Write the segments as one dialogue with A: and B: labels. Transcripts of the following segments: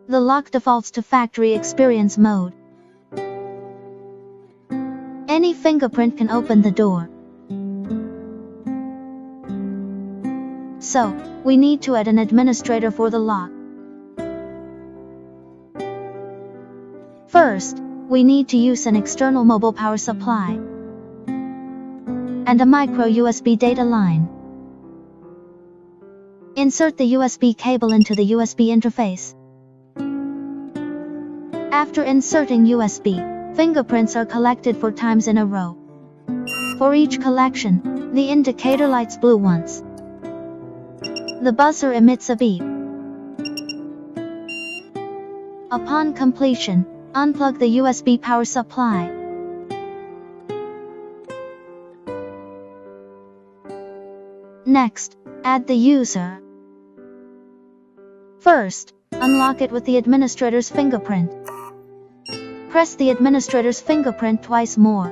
A: The lock defaults to factory experience mode. Any fingerprint can open the door. So, we need to add an administrator for the lock. First, we need to use an external mobile power supply and a micro USB data line. Insert the USB cable into the USB interface. After inserting USB, fingerprints are collected 4 times in a row. For each collection, the indicator lights blue once. The buzzer emits a beep. Upon completion, unplug the USB power supply. Next, add the user. First, unlock it with the administrator's fingerprint. Press the administrator's fingerprint twice more.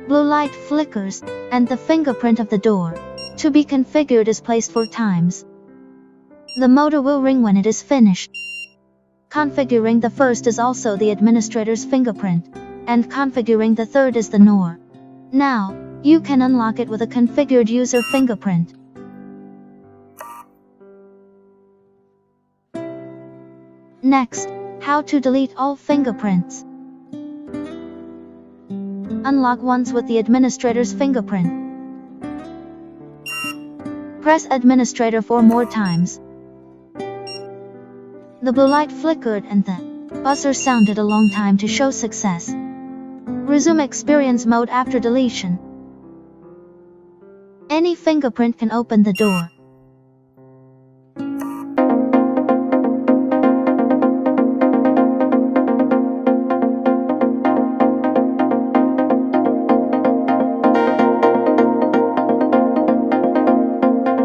A: Blue light flickers, and the fingerprint of the door, to be configured, is placed 4 times. The motor will ring when it is finished. Configuring the first is also the administrator's fingerprint, and configuring the third is the NOR. Now, you can unlock it with a configured user fingerprint. Next, how to delete all fingerprints. Unlock once with the administrator's fingerprint. Press administrator 4 more times. The blue light flickered and the buzzer sounded a long time to show success. Resume experience mode after deletion. Any fingerprint can open the door.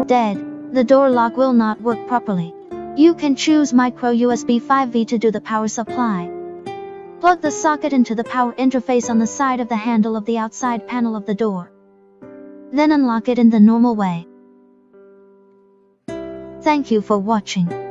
A: Dead, the door lock will not work properly. You can choose micro USB 5V to do the power supply. Plug the socket into the power interface on the side of the handle of the outside panel of the door. Then unlock it in the normal way. Thank you for watching.